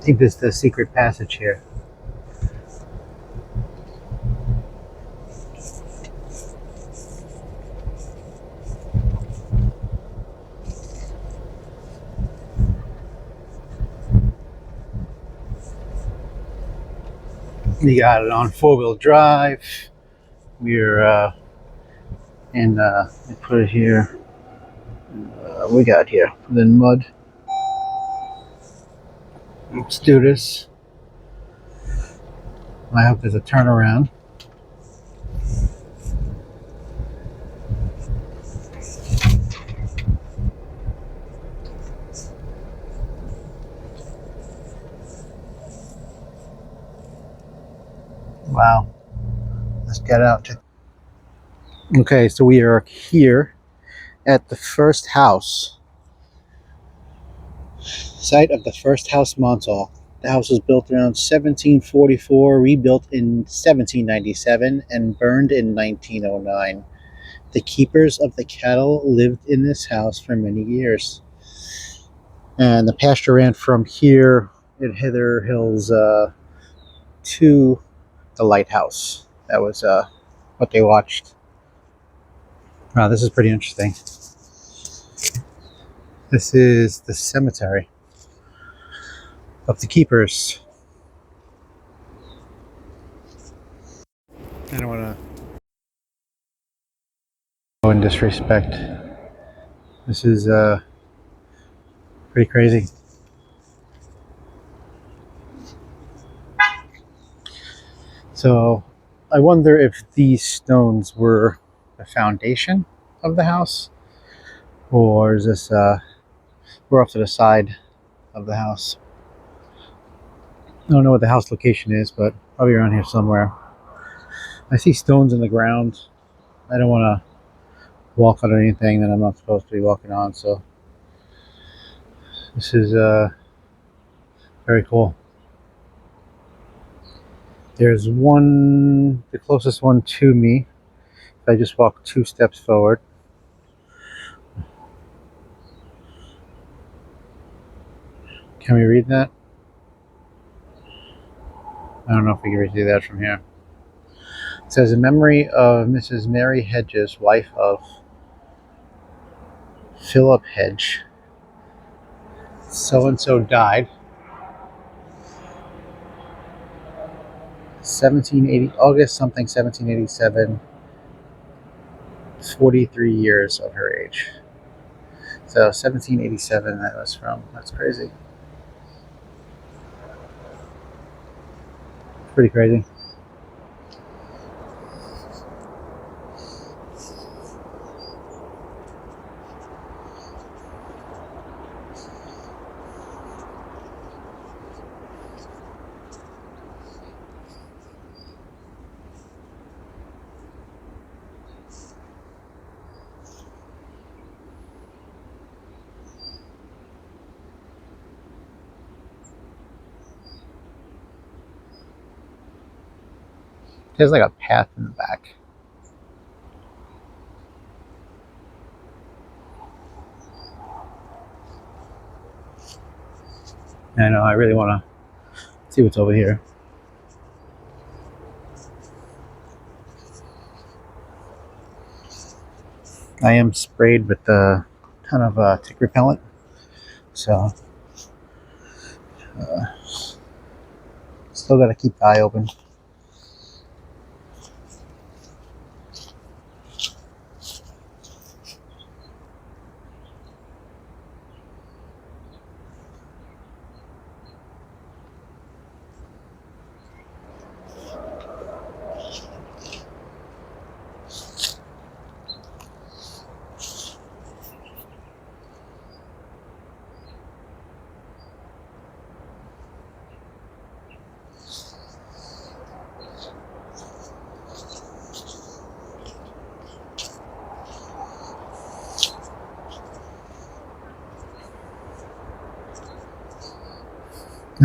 think this is the secret passage here. You got it on 4-wheel drive. We're in, let me put it here. We got here, then mud. Let's do this. I hope there's a turnaround. Wow. Let's get out. Okay, so we are here at the first house. Site of the first house, Montauk. The house was built around 1744, rebuilt in 1797, and burned in 1909. The keepers of the cattle lived in this house for many years. And the pasture ran from here in Hither Hills to the lighthouse. That was what they watched. Wow, this is pretty interesting. This is the cemetery of the keepers. I don't want to go in disrespect. This is pretty crazy. So I wonder if these stones were the foundation of the house, or is this we're off to the side of the house. I don't know what the house location is, but probably around here somewhere. I see stones in the ground. I don't want to walk on anything that I'm not supposed to be walking on, so this is very cool. There's one, the closest one to me. If I just walk 2 steps forward. Can we read that? I don't know if we can read that from here. It says, in memory of Mrs. Mary Hedges, wife of Philip Hedge, so-and-so died 1780, August something 1787, 43 years of her age. So 1787 that was from. That's crazy. Pretty crazy. There's like a path in the back. I know, I really want to see what's over here. I am sprayed with a ton of tick repellent, so still got to keep the eye open.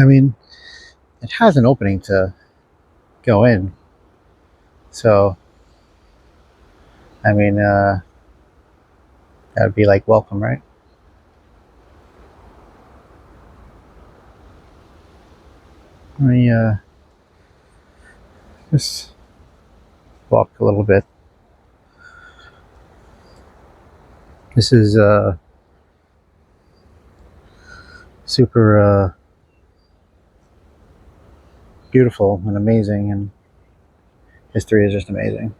I mean, it has an opening to go in, so I mean, that would be like welcome, right? Let me just walk a little bit. This is super beautiful and amazing, and history is just amazing.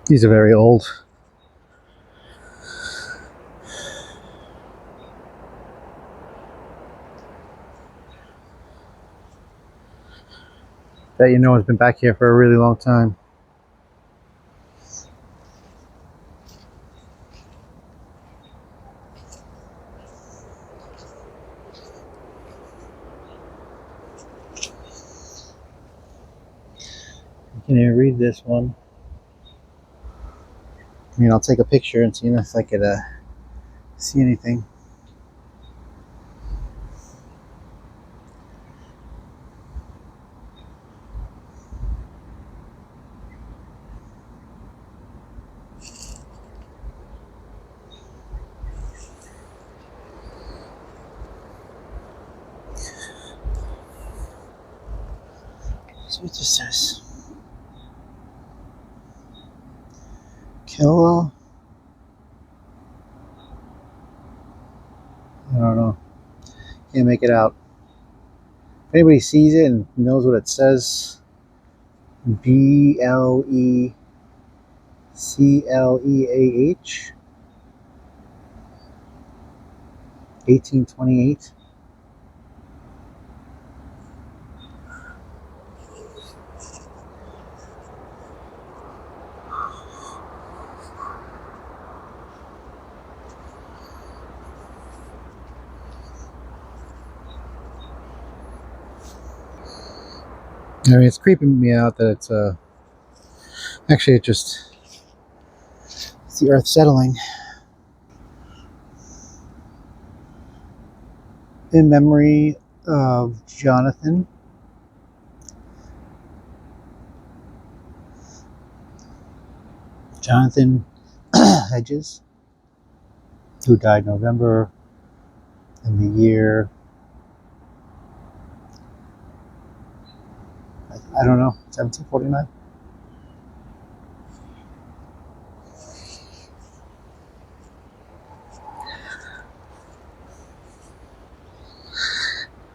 These are very old. That you know has been back here for a really long time. Can you read this one? I mean, I'll take a picture and see if I could see anything. Let's see what this says. Killa. I don't know. Can't make it out. If anybody sees it and knows what it says, BLECLEAH, 1828. I mean, it's creeping me out that it's actually it's the earth settling. In memory of Jonathan Hedges, who died November in the year, I don't know, 1749.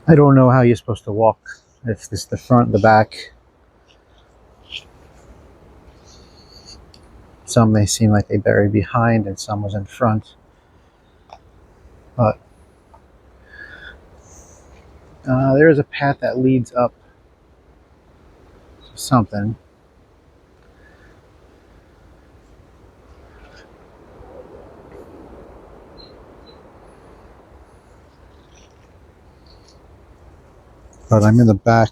I don't know how you're supposed to walk. If this is the front, the back. Some may seem like they buried behind and some was in front. But there is a path that leads up to something. But I'm in the back,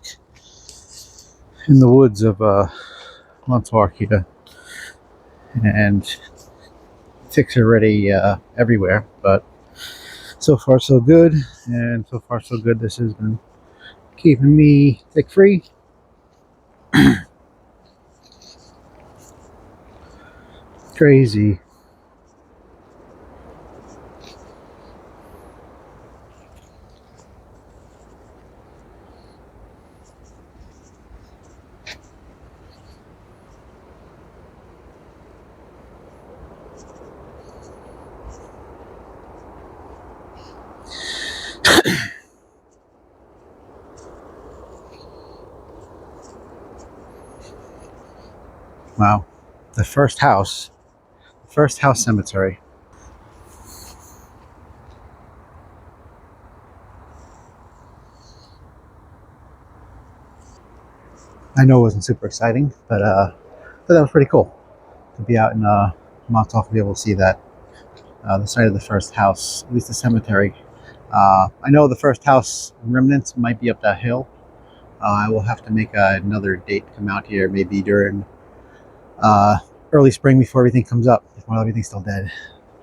in the woods of Montauk here. And ticks are already everywhere, but so far so good, and so far so good. This has been keeping me tick free. Crazy. Wow. The first house, First House Cemetery. I know it wasn't super exciting, but that was pretty cool to be out in Montauk and be able to see that, the site of the first house, at least the cemetery. I know the first house remnants might be up that hill. I will have to make another date to come out here, maybe during early spring before everything comes up, while everything's still dead.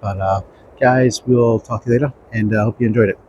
But guys, we'll talk to you later, and I hope you enjoyed it.